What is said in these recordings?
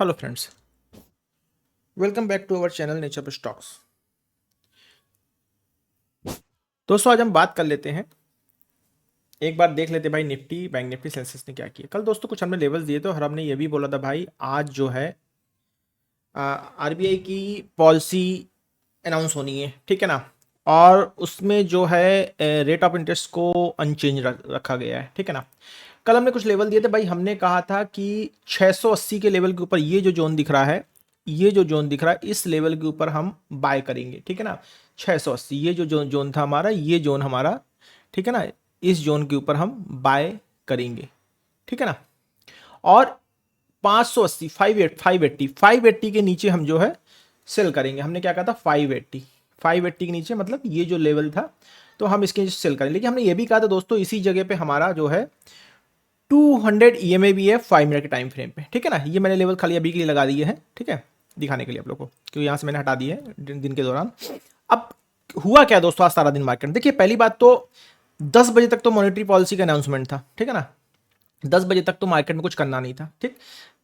Hello friends, welcome back to our channel nature पे stocks. दोस्तों, आज हम बात कर लेते हैं, एक बार देख लेते हैं भाई निफ्टी, बैंक निफ्टी, सेंसेक्स ने क्या किया कल। दोस्तों, कुछ हमने लेवल्स दिए थे और हमने ये भी बोला था भाई आज जो है आरबीआई की पॉलिसी अनाउंस होनी है, ठीक है ना। और उसमें जो है रेट ऑफ इंटरेस्ट को अनचेंज रखा गया है, ठीक है ना। कल हमने कुछ लेवल दिए थे भाई, हमने कहा था कि 680 के लेवल के ऊपर ये जो जोन दिख रहा है, ये जो जोन दिख रहा है इस लेवल के ऊपर हम बाय करेंगे, ठीक है ना। 680 ये जो जोन था हमारा, ये जोन हमारा, ठीक है ना। इस जोन के ऊपर हम बाय करेंगे, ठीक है ना। और 580 580 के नीचे हम जो है सेल करेंगे। हमने क्या कहा था, 580 के नीचे, मतलब ये जो लेवल था तो हम इसके नीचे सेल करेंगे। लेकिन हमने ये भी कहा था दोस्तों, इसी जगह पे हमारा जो है 200 ईएमए भी है 5 मिनट के टाइम फ्रेम पे, ठीक है ना। ये मैंने लेवल खाली अभी के लिए लगा दिए हैं, ठीक है, दिखाने के लिए आप लोगों को, क्योंकि यहाँ से मैंने हटा दिए हैं दिन के दौरान। अब हुआ क्या दोस्तों आज सारा दिन मार्केट, देखिए पहली बात तो 10 बजे तक तो मॉनेटरी पॉलिसी का अनाउंसमेंट था, ठीक है ना। 10 बजे तक तो मार्केट में कुछ करना नहीं था, ठीक।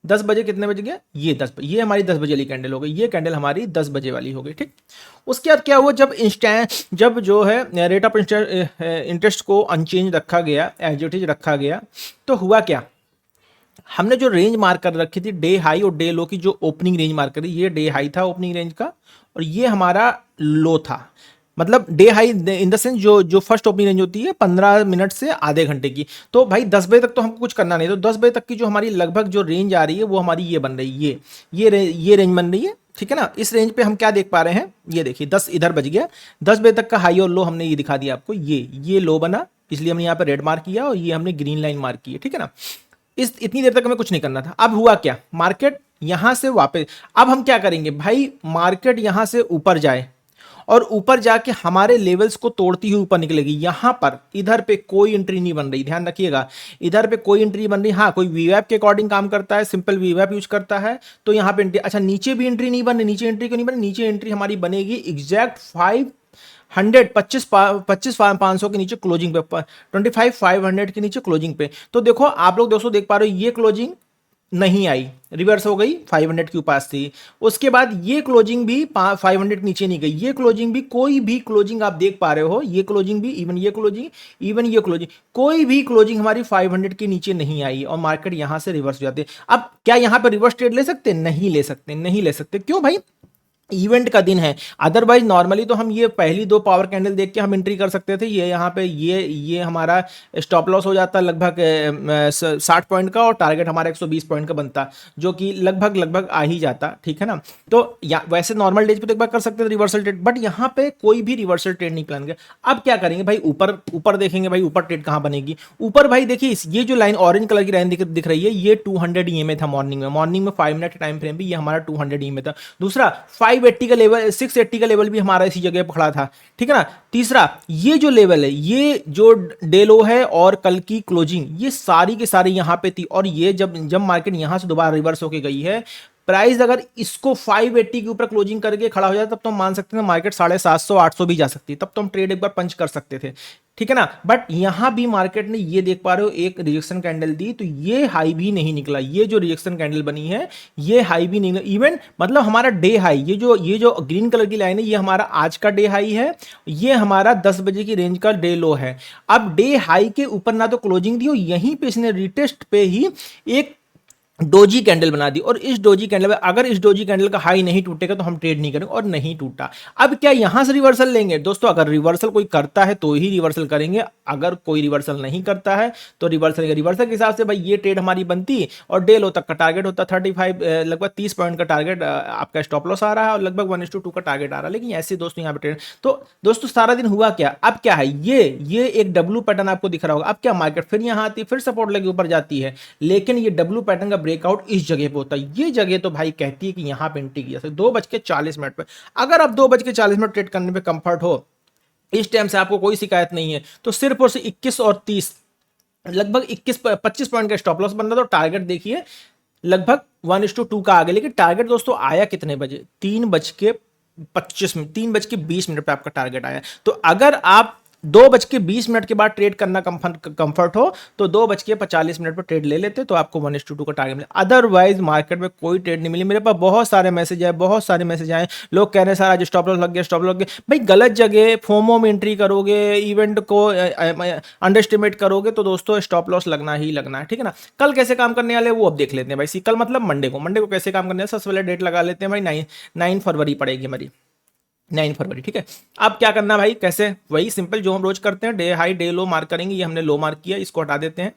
10 बजे कितने बजे गया, ये 10 बजे, ये हमारी 10 बजे वाली कैंडल हो गई, ये कैंडल हमारी 10 बजे वाली हो गई, ठीक। उसके बाद क्या हुआ, जब जो है रेट ऑफ इंटरेस्ट को अनचेंज रखा गया, एज इट इज रखा गया, तो हुआ क्या, हमने जो रेंज मार्क कर रखी थी डे हाई और डे लो की, जो ओपनिंग रेंज मार्क करी, ये डे हाई था ओपनिंग रेंज का और ये हमारा लो था। मतलब day high in the sense जो फर्स्ट ओपनिंग रेंज होती है 15 मिनट से आधे घंटे की। तो भाई 10 बजे तक तो हमको कुछ करना नहीं, तो 10 बजे तक की जो हमारी लगभग जो रेंज आ रही है वो हमारी ये बन रही है, ये रेंज बन रही है, ठीक है ना। इस रेंज पे हम क्या देख पा रहे हैं, ये देखिए 10 इधर बज गया, 10 बजे तक का हाई और लो हमने ये दिखा दिया आपको, ये लो बना, इसलिए हमने यहाँ पे रेड मार्क किया और ये हमने ग्रीन लाइन मार्क की है, ठीक है ना। इस इतनी देर तक हमें कुछ नहीं करना था। अब हुआ क्या, मार्केट यहां से वापस, अब हम क्या करेंगे भाई, मार्केट यहां से ऊपर जाए और ऊपर जाके हमारे लेवल्स को तोड़ती हुई ऊपर निकलेगी। यहां पर इधर पे कोई एंट्री नहीं बन रही, ध्यान रखिएगा, इधर पे कोई एंट्री बन रही। हाँ, कोई वीवैप के अकॉर्डिंग काम करता है, सिंपल वीवैप यूज करता है, तो यहां पे एंट्री, अच्छा नीचे भी एंट्री नहीं बन रही, नीचे एंट्री क्यों नहीं बन रही, नीचे एंट्री हमारी बनेगी एग्जैक्ट 25 500 के नीचे क्लोजिंग पे, 25 500 के नीचे क्लोजिंग पे। तो देखो आप लोग दोस्तों देख पा रहे हो, ये क्लोजिंग नहीं आई, रिवर्स हो गई, 500 के पास थी। उसके बाद ये क्लोजिंग भी 500 के नीचे नहीं गई, ये क्लोजिंग भी, कोई भी क्लोजिंग आप देख पा रहे हो, ये क्लोजिंग भी, इवन ये क्लोजिंग, कोई भी क्लोजिंग हमारी 500 के नीचे नहीं आई और मार्केट यहां से रिवर्स हो जाते। अब क्या यहां पर रिवर्स ट्रेड ले सकते, नहीं ले सकते, नहीं ले सकते, क्यों भाई, इवेंट का दिन है। अदरवाइज नॉर्मली तो हम ये पहली दो पावर कैंडल देख के हम एंट्री कर सकते थे, ये यहाँ पे ये हमारा स्टॉप लॉस हो जाता लगभग 60 पॉइंट का और टारगेट हमारा 120 पॉइंट का बनता, जो कि लगभग आ ही जाता, ठीक है ना। तो वैसे नॉर्मल डेज पे तो एक बार कर सकते थे रिवर्सल ट्रेड, बट यहाँ पे कोई भी रिवर्सल ट्रेड नहीं प्लान किया। अब क्या करेंगे भाई, ऊपर ऊपर देखेंगे भाई, ऊपर ट्रेड कहाँ बनेगी, ऊपर भाई देखिए ये जो लाइन ऑरेंज कलर की लाइन दिख रही है, ये 200 ईएमए था मॉर्निंग में 5 मिनट टाइम फ्रेम भी, ये हमारा 200 ईएमए था। दूसरा 580 का लेवल, 680 का लेवल भी हमारा इसी जगह पकड़ा था, ठीक है ना। तीसरा ये जो लेवल है, ये जो डे लो है और कल की क्लोजिंग, ये सारी के सारी यहां पे थी। और ये जब मार्केट यहां से दोबारा रिवर्स होके गई है, प्राइस अगर इसको 580 के ऊपर क्लोजिंग करके खड़ा हो जाए, तब तो हम मान सकते हैं मार्केट 750 800 भी जा सकती है, तब तो हम ट्रेड एक बार पंच कर सकते थे, ठीक है ना। बट यहां भी मार्केट ने, ये देख पा रहे हो, एक रिजेक्शन कैंडल दी, तो ये हाई भी नहीं निकला, ये जो रिजेक्शन कैंडल बनी है ये हाई भी नहीं निकला। इवन मतलब हमारा डे हाई, ये जो ग्रीन कलर की लाइन है, ये हमारा आज का डे हाई है, ये हमारा 10 बजे की रेंज का डे लो है। अब डे हाई के ऊपर ना तो क्लोजिंग दी हो, यहीं पे इसने रिटेस्ट पे ही एक डोजी कैंडल बना दी, और इस डोजी कैंडल में अगर इस डोजी कैंडल का हाई नहीं टूटेगा तो हम ट्रेड नहीं करेंगे, और नहीं टूटा। अब क्या यहां से रिवर्सल लेंगे दोस्तों, अगर रिवर्सल कोई करता है तो ही रिवर्सल करेंगे, अगर कोई रिवर्सल नहीं करता है तो रिवर्सल के हिसाब से भाई ये ट्रेड हमारी बनती और डे लो तक का टारगेट होता 35, लगभग 30 पॉइंट का टारगेट आपका स्टॉप लॉस आ रहा है और लगभग 1:2 का टारगेट आ रहा है। लेकिन ऐसे दोस्तों यहाँ पे ट्रेड, तो दोस्तों सारा दिन हुआ क्या, अब क्या है, ये एक डब्ल्यू पैटर्न आपको दिख रहा होगा। अब क्या, मार्केट फिर यहाँ आती है, फिर सपोर्ट लगे ऊपर जाती है, लेकिन ये डब्ल्यू पैटर्न का ब्रेकआउट इस जगह पे होता है। ये जगह तो भाई कहती है कि यहां पे एंट्री किया 2:40 पे। अगर आप 2:40 ट्रेड करने पे कंफर्ट हो, इस टाइम से आपको कोई शिकायत नहीं है, तो सिर्फ और सिर्फ 21 और 30, लगभग 21-25 पॉइंट का स्टॉप लॉस बन रहा था। तो टारगेट देखिए लगभग 1:2 का आगे, लेकिन टारगेट दोस्तों आया कितने बजे, 3:25 मिनट, 3:20 पे आपका टारगेट आया। तो अगर आप 2:20 के बाद ट्रेड करना कंफर्ट हो तो 2:45 पर ट्रेड ले लेते, तो आपको 1:2 का टारगेट मिले। अदरवाइज मार्केट में कोई ट्रेड नहीं मिली। मेरे पास बहुत सारे मैसेज आए, बहुत सारे मैसेज आए, लोग कह रहे हैं सर आज स्टॉप लॉस लग गया, स्टॉप लॉस लग गया। भाई गलत जगह फोमो में एंट्री करोगे, इवेंट को अंडर एस्टिमेट करोगे तो दोस्तों स्टॉप लॉस लगना ही लगना है, ठीक है ना। कल कैसे काम करने वाले वो अब देख लेते हैं भाई। सी कल मतलब मंडे को कैसे काम करने वाले, सबसे पहले डेट लगा लेते हैं भाई। 9 फरवरी पड़ेगी हमारी, 9 फरवरी, ठीक है। अब क्या करना भाई, कैसे, वही सिंपल जो हम रोज करते हैं, डे हाई डे लो मार्क करेंगे। ये हमने लो मार्क किया, इसको हटा देते हैं।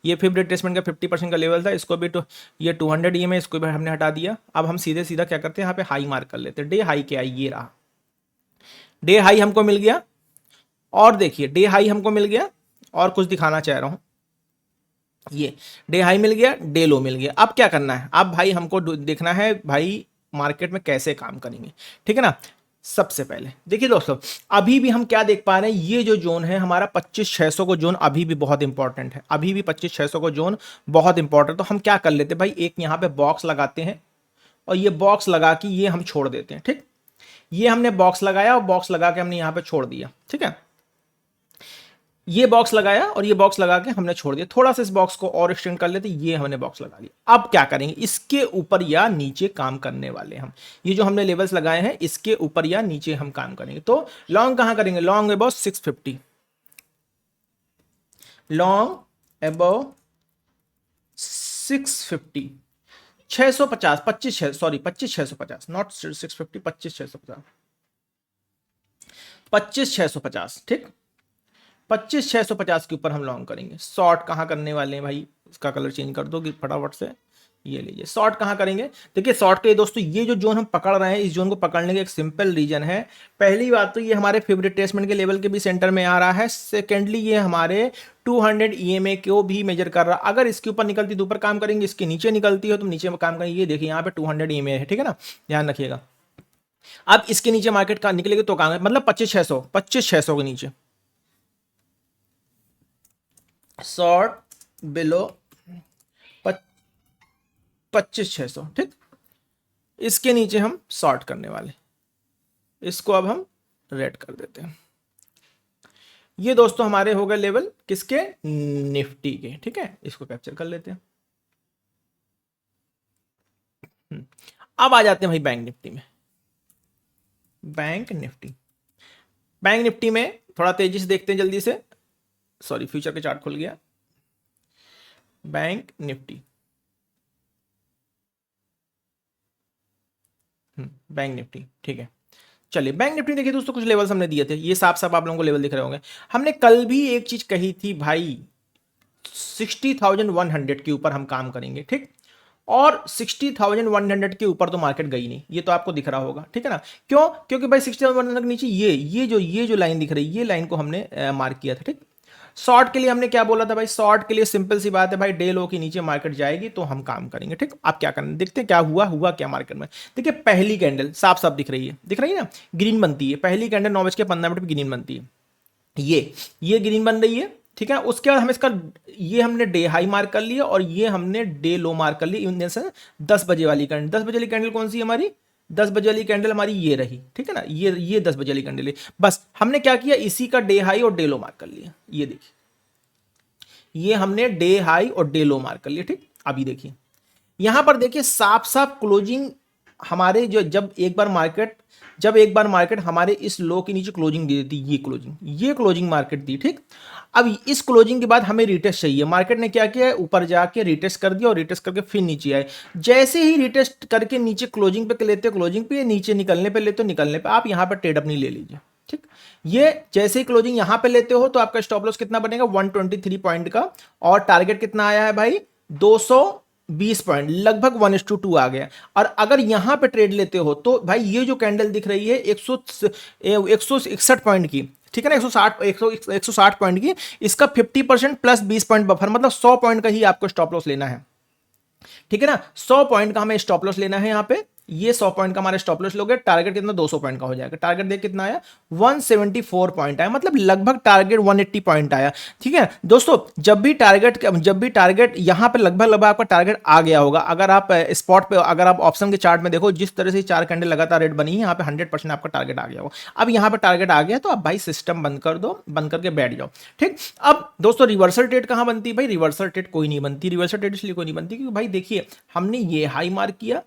ये फिफ्थ रिट्रेसमेंट का 50% का लेवल था, इसको भी ये 200 EMA इसको भी हमने हटा दिया। अब हम सीधे सीधा क्या करते हैं, यहाँ पे हाई मार्क कर लेते हैं। डे हाई क्या है, ये रहा डे हाई हमको मिल गया। और देखिए डे हाई हमको मिल गया, और कुछ दिखाना चाह रहा हूं, ये डे हाई मिल गया, डे लो मिल गया। अब क्या करना है, अब भाई हमको देखना है भाई मार्केट में कैसे काम करेंगे, ठीक है ना। सबसे पहले देखिए दोस्तों, अभी भी हम क्या देख पा रहे हैं, ये जो जोन है हमारा 25,600 को जोन अभी भी बहुत इंपॉर्टेंट है। अभी भी 25,600 को जोन बहुत इंपॉर्टेंट। तो हम क्या कर लेते हैं भाई, एक यहां पे बॉक्स लगाते हैं, और ये बॉक्स लगा के ये हम छोड़ देते हैं, ठीक। ये हमने बॉक्स लगाया और बॉक्स लगा के हमने यहां पे छोड़ दिया, ठीक है। ये बॉक्स लगाया और ये बॉक्स लगा के हमने छोड़ दिया। थोड़ा सा इस बॉक्स को और एक्सटेंड कर लेते, ये हमने बॉक्स लगा लिया। अब क्या करेंगे, इसके ऊपर या नीचे काम करने वाले हम। ये जो हमने लेवल्स लगाए हैं इसके ऊपर या नीचे हम काम करेंगे। तो लॉन्ग कहां करेंगे, long about 650, long about 650, 650, 25,650, not 650, 25,650, 25,650, ठीक। 25,650 के ऊपर हम लॉन्ग करेंगे। शॉर्ट कहां करने वाले हैं भाई, इसका कलर चेंज कर दो कि फटाफट से, ये लीजिए शॉर्ट कहां करेंगे। देखिए शॉर्ट के दोस्तों, ये जो जोन हम पकड़ रहे हैं, इस जोन को पकड़ने का एक सिंपल रीजन है। पहली बात तो ये हमारे फेवरेट टेस्टमेंट के लेवल के भी सेंटर में आ रहा है। सेकेंडली ये हमारे 200 EMA को भी मेजर कर रहा है। अगर इसके ऊपर निकलती तो ऊपर काम करेंगे, इसके नीचे निकलती है तो नीचे में काम करेंगे। ये देखिए यहाँ पे 200 EMA है, ठीक है ना, ध्यान रखिएगा। अब इसके नीचे मार्केट का निकलेगी तो काम है, मतलब 25,600 के नीचे शॉर्ट बिलो 25,600, ठीक। इसके नीचे हम शॉर्ट करने वाले, इसको अब हम रेड कर देते हैं। ये दोस्तों हमारे हो गए लेवल किसके, निफ्टी के, ठीक है। इसको कैप्चर कर लेते हैं। अब आ जाते हैं भाई बैंक निफ्टी में। बैंक निफ्टी में थोड़ा तेजी से देखते हैं जल्दी से। सॉरी, फ्यूचर के चार्ट खुल गया। बैंक निफ्टी, बैंक निफ्टी, ठीक है। चलिए बैंक निफ्टी देखिए दोस्तों, कुछ लेवल्स हमने दिए थे, ये साफ साफ आप लोगों को लेवल दिख रहे होंगे। हमने कल भी एक चीज कही थी भाई, 60,100 के ऊपर हम काम करेंगे, ठीक। और 60,100 के ऊपर तो मार्केट गई नहीं, ये तो आपको दिख रहा होगा, ठीक है ना। क्यों, क्योंकि भाई 60,100 के नीचे ये जो लाइन दिख रही है, ये लाइन को हमने मार्क किया था, ठीक। शॉर्ट के लिए हमने क्या बोला था भाई, शॉर्ट के लिए सिंपल सी बात है भाई, डे लो के नीचे मार्केट जाएगी तो हम काम करेंगे, ठीक। आप क्या करना, देखते हैं क्या हुआ क्या मार्केट में। देखिए पहली कैंडल साफ साफ दिख रही है ना, ग्रीन बनती है। पहली कैंडल 9:15 पे ग्रीन बनती है, ये ग्रीन बन रही है, ठीक है। उसके बाद हम इसका ये हमने डे हाई मार्क कर लिया और ये हमने डे लो मार्क कर ली। इन से 10 बजे वाली कैंडल, 10 बजे वाली कैंडल कौन सी हमारी, 10 बजे वाली कैंडल हमारी ये रही, ठीक है ना। ये 10 बजे वाली कैंडल है। बस हमने क्या किया, इसी का डे हाई और डे लो मार्क कर लिया। ये देखिए, ये हमने डे हाई और डे लो मार्क कर लिया, ठीक। अभी देखिए यहां पर देखिए साफ साफ क्लोजिंग हमारे जो, जब एक बार मार्केट हमारे इस लो के नीचे क्लोजिंग दे देती, ये क्लोजिंग मार्केट दी, ठीक। अब इस क्लोजिंग के बाद हमें रिटेस्ट चाहिए। मार्केट ने क्या किया, ऊपर जाके रिटेस्ट कर दिया और रिटेस्ट करके फिर नीचे आए। जैसे ही रिटेस्ट करके नीचे क्लोजिंग पे लेते, क्लोजिंग पे नीचे निकलने पे लेते, निकलने पे आप यहां पर ट्रेड अपनी ले लीजिए, ठीक। ये जैसे ही क्लोजिंग यहां पे लेते हो तो आपका स्टॉप लॉस कितना बनेगा, 123 पॉइंट का, और टारगेट कितना आया है भाई, 220 पॉइंट, लगभग 1:2 आ गया। और अगर यहां पे ट्रेड लेते हो तो भाई ये जो कैंडल दिख रही है 161 पॉइंट की, ठीक है ना, 160 पॉइंट की, इसका 50% प्लस 20 पॉइंट बफर, मतलब 100 पॉइंट का ही आपको स्टॉप लॉस लेना है, ठीक है ना। 100 पॉइंट का हमें स्टॉप लॉस लेना है यहाँ पे। ये 100 पॉइंट का हमारे स्टॉप लॉस लोगे, टारगेट कितना 200 पॉइंट का हो जाएगा। टारगेट देख कितना आया 174 पॉइंट आया, मतलब लगभग टारगेट 180 पॉइंट आया। ठीक है दोस्तों, जब भी टारगेट यहां पे लगभग आपका टारगेट आ गया होगा, अगर आप स्पॉट पे, अगर आप ऑप्शन के चार्ट में देखो जिस तरह से 4 कैंडल लगातार रेड बनी है, यहाँ पे 100% आपका टारगेट आ गया होगा। अब यहाँ पे टारगेट आ गया तो आप भाई सिस्टम बंद कर दो, बंद करके बैठ जाओ। ठीक, अब दोस्तों रिवर्सल ट्रेड कहां बनती है भाई? रिवर्सल ट्रेड कोई नहीं बनती। रिवर्सल ट्रेड इसलिए कोई नहीं बनती क्योंकि भाई देखिए हमने ये हाई मार्क किया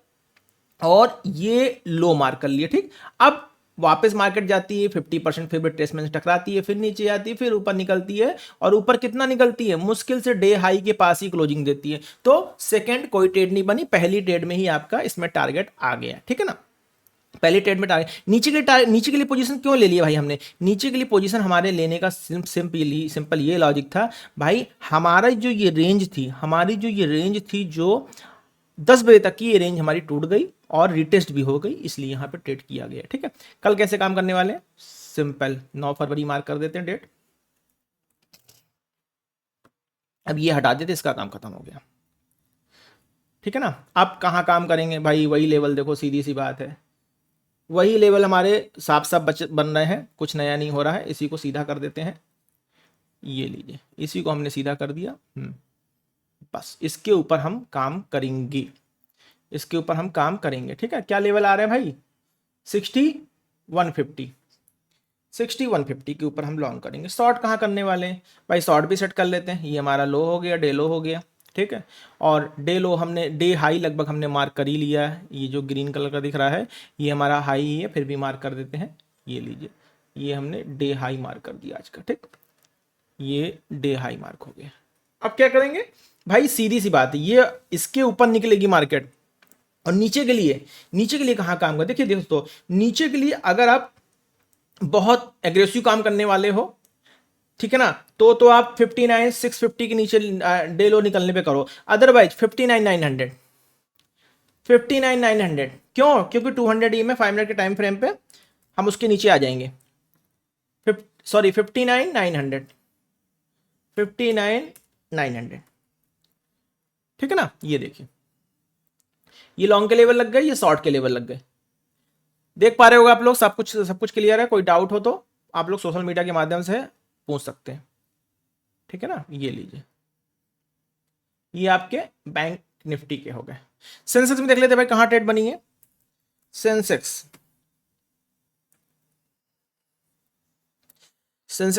और ये लो मार्क कर लिया। ठीक, अब वापस मार्केट जाती है 50% फिर रिट्रेसमेंट से टकराती है, फिर नीचे आती है, फिर ऊपर निकलती है, और ऊपर कितना निकलती है? मुश्किल से डे हाई के पास ही क्लोजिंग देती है। तो सेकंड कोई ट्रेड नहीं बनी, पहली ट्रेड में ही आपका इसमें टारगेट आ गया। ठीक है ना, पहली ट्रेड में टारगेट नीचे के लिए पोजीशन क्यों ले लिया भाई हमने? नीचे के लिए पोजीशन हमारे लेने का सिंपल ये लॉजिक था भाई, हमारा जो ये रेंज थी, हमारी जो ये रेंज थी, जो 10 बजे तक की ये रेंज हमारी टूट गई और रिटेस्ट भी हो गई, इसलिए यहां पे ट्रेड किया गया। ठीक है, कल कैसे काम करने वाले हैं? सिंपल 9 फरवरी मार्क कर देते हैं डेट, अब ये हटा देते, इसका काम खत्म हो गया। ठीक है ना, अब कहां काम करेंगे भाई? वही लेवल देखो, सीधी सी बात है, वही लेवल हमारे साफ साफ बन रहे हैं, कुछ नया नहीं हो रहा है। इसी को सीधा कर देते हैं, ये लीजिए, इसी को हमने सीधा कर दिया। बस इसके ऊपर हम काम करेंगे, इसके ऊपर हम काम करेंगे। ठीक है, क्या लेवल आ रहा है भाई? 60 150 के ऊपर हम लॉन्ग करेंगे। शॉर्ट कहाँ करने वाले हैं भाई? शॉर्ट भी सेट कर लेते हैं, ये हमारा लो हो गया, डे लो हो गया। ठीक है, और डे लो हमने, डे हाई लगभग हमने मार्क कर ही लिया है, ये जो ग्रीन कलर का दिख रहा है ये हमारा हाई ही है, फिर भी मार्क कर देते हैं। ये लीजिए, ये हमने डे हाई मार्क कर दिया आज का। ठीक, ये डे हाई मार्क हो गया। अब क्या करेंगे भाई? सीधी सी बात है, ये इसके ऊपर निकलेगी मार्केट, और नीचे के लिए कहाँ काम कर? देखिए दोस्तों, नीचे के लिए अगर आप बहुत एग्रेसिव काम करने वाले हो, ठीक है ना, तो आप 59,650 के नीचे डे लो निकलने पे करो, अदरवाइज 59,900 क्यों? क्योंकि 200 ई में 5 मिनट के टाइम फ्रेम पे हम उसके नीचे आ जाएंगे। 59,900 ठीक है ना, ये देखिए, ये लॉन्ग के लेवल लग गए, ये शॉर्ट के लेवल लग गए। देख पा रहे होगा आप लोग, सब कुछ क्लियर है? कोई डाउट हो तो आप लोग सोशल मीडिया के माध्यम से पूछ सकते हैं। ठीक है ना, ये लीजिए, ये आपके बैंक निफ्टी के हो गए। सेंसेक्स में देख लेते हैं भाई कहां ट्रेड बनी है। सेंसेक्स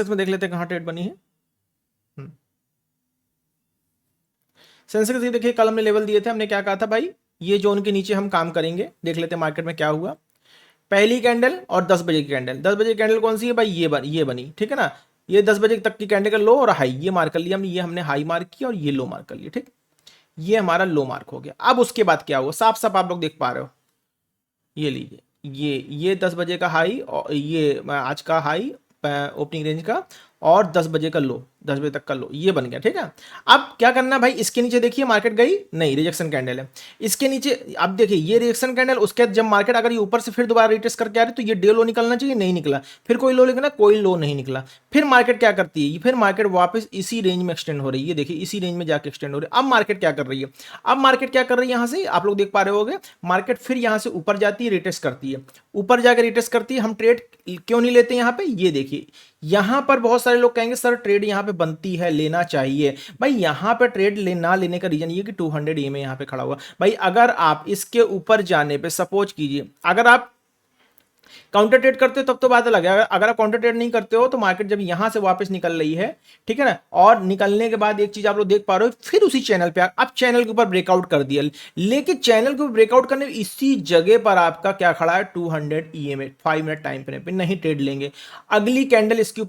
में देख लेते हैं कहां ट्रेड बनी है। सेंसेक्स देखिए, कल हमने लेवल दिए थे, हमने क्या कहा था भाई? ये जोन के नीचे हम काम करेंगे। देख लेते हैं मार्केट में क्या हुआ। पहली कैंडल और 10 बजे की कैंडल, 10 बजे की कैंडल कौन सी है भाई? ये बनी। ठीक है ना, ये 10 बजे तक की कैंडल का लो और हाई, ये मार्क कर लिया हमने, ये हमने हाई मार्क किया और ये लो मार्क कर लिया। ठीक, ये हमारा लो मार्क हो गया। अब उसके बाद क्या हुआ? साफ साफ आप लोग देख पा रहे हो, ये लीजिए, ये 10 बजे का हाई और ये आज का हाई ओपनिंग रेंज का, और 10 बजे का लो, 10 बजे तक का लो, ये बन गया। ठीक है, अब क्या करना भाई? इसके नीचे देखिए मार्केट गई नहीं, रिजेक्शन कैंडल है इसके नीचे। अब देखिए ये रिजेक्शन कैंडल, उसके बाद जब मार्केट अगर ये ऊपर से फिर दोबारा रिटेस्ट करके आ रही तो ये डे लो निकलना चाहिए, नहीं निकला। फिर कोई लो निकला, कोई लो नहीं निकला। फिर मार्केट क्या करती है? फिर मार्केट वापस इसी रेंज में एक्सटेंड हो रही है। देखिए इसी रेंज में जाके एक्सटेंड हो रही है। अब मार्केट क्या कर रही है? अब मार्केट क्या कर रही है? यहां से आप लोग देख पा रहे होगे, मार्केट फिर यहां से ऊपर जाती है, रिटेस्ट करती है, ऊपर जाकर रिटेस्ट करती है। हम ट्रेड क्यों नहीं लेते यहां पे? ये देखिए, यहां पर बहुत सारे लोग कहेंगे सर ट्रेड यहां पे बनती है, लेना चाहिए। भाई यहां पे ट्रेड ना लेने का रीजन ये कि 200 ई में यहां पे खड़ा हुआ। भाई अगर आप इसके ऊपर जाने पे, सपोज कीजिए अगर आप काउंटर ट्रेड करते हो तब तो बात अलग है। अगर आप काउंटर ट्रेड नहीं करते हो तो मार्केट जब यहां से वापस निकल रही है, ठीक है ना, और निकलने के बाद एक चीज आप लोग देख पा रहे हो, फिर उसी चैनल पे अब चैनल के ऊपर ब्रेकआउट कर दिया, लेकिन चैनल के ऊपर ब्रेकआउट करने इसी जगह पर आपका क्या खड़ा है? 200 EMA 5 मिनट टाइम फ्रेम पे नहीं ट्रेड लेंगे। अगली कैंडल इसके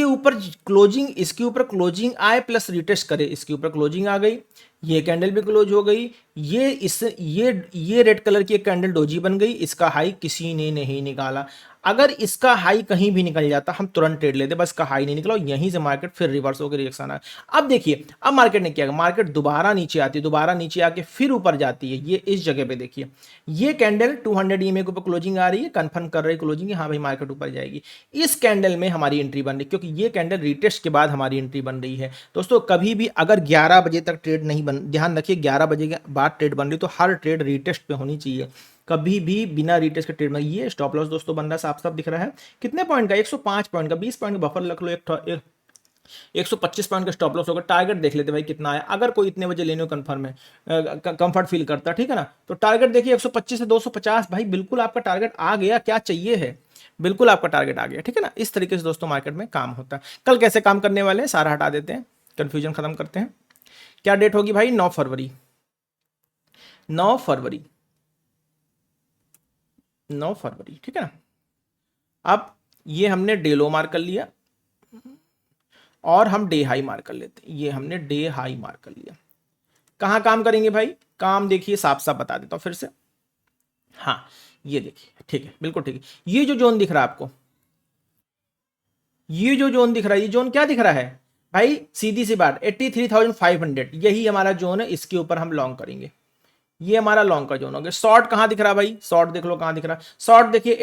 ऊपर क्लोजिंग, इसके ऊपर क्लोजिंग आए प्लस रिटेस्ट करे, इसके ऊपर क्लोजिंग आ गई, ये कैंडल भी क्लोज हो गई, ये रेड कलर की एक कैंडल डोजी बन गई, इसका हाई किसी ने नहीं निकाला। अगर इसका हाई कहीं भी निकल जाता हम तुरंत ट्रेड लेते, बस का हाई नहीं निकला, यहीं से मार्केट फिर रिवर्स होकर रिएक्शन आया। अब देखिए, अब मार्केट ने क्या किया? मार्केट दोबारा नीचे आती है, दोबारा नीचे आके फिर ऊपर जाती है। ये इस जगह पे देखिए, ये कैंडल 200 EMA के ऊपर क्लोजिंग आ रही है, कंफर्म कर रही है क्लोजिंग, हाँ भाई मार्केट ऊपर जाएगी। इस कैंडल में हमारी एंट्री बन रही, क्योंकि ये कैंडल रिटेस्ट के बाद हमारी एंट्री बन रही है। दोस्तों कभी भी अगर 11 बजे तक ट्रेड नहीं ध्यान रखिए, 11 बजे के बाद ट्रेड बन रही तो हर ट्रेड रिटेस्ट पे होनी चाहिए। कभी भी बिना रीटेस्ट के ट्रेड में। ये स्टॉप लॉस दोस्तों बन रहा है, साफ साफ दिख रहा है। कितने पॉइंट का? 105 पॉइंट का, 20 पॉइंट का बफर रख लो, 125 पॉइंट का स्टॉप लॉस होगा। टारगेट देख लेते भाई कितना है, अगर कोई इतने बजे लेने कंफर्म है, कंफर्ट फील करता, ठीक है ना, तो टारगेट देखिए 125 से 250, भाई बिल्कुल आपका टारगेट आ गया, क्या चाहिए है, बिल्कुल आपका टारगेट आ गया, ठीक है ना। इस तरीके से दोस्तों मार्केट में काम होता है। कल कैसे काम करने वाले हैं सारा हटा देते हैं, कंफ्यूजन खत्म करते हैं। क्या डेट होगी भाई? 9 फरवरी, 9 फरवरी, 9 फरवरी, ठीक है ना। अब ये हमने डे लो मार्क कर लिया और हम डे हाई मार्क कर लेते हैं। ये हमने डे हाई मार्क कर लिया। कहाँ काम करेंगे भाई? काम देखिए साफ साफ बता देता हूं फिर से। हाँ ये देखिए, ठीक है, बिल्कुल ठीक है। ये जो जोन दिख रहा है आपको, ये जो जोन दिख रहा है, ये जोन क्या दिख रहा है भाई? सीधी सी बात, 83,500 यही हमारा जोन है, इसके ऊपर हम लॉन्ग करेंगे। ये हमारा लॉन्ग का जोन हो गया। शॉर्ट कहां दिख रहा है भाई? शॉर्ट देख लो कहां दिख रहा है। शॉर्ट देखिए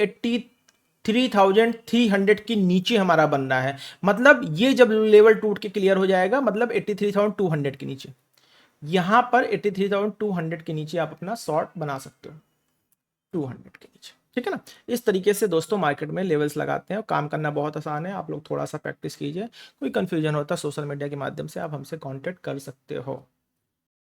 83,300 के नीचे हमारा बन रहा है, मतलब ये जब लेवल टूट के क्लियर हो जाएगा, मतलब 83,200 के नीचे, यहां पर 83,200 के नीचे आप अपना शॉर्ट बना सकते हो, 200 के नीचे, ठीक है ना। इस तरीके से दोस्तों मार्केट में लेवल्स लगाते हैं और काम करना बहुत आसान है। आप लोग थोड़ा सा प्रैक्टिस कीजिए। कोई कंफ्यूजन होता है सोशल मीडिया के माध्यम से आप हमसे कांटेक्ट कर सकते हो।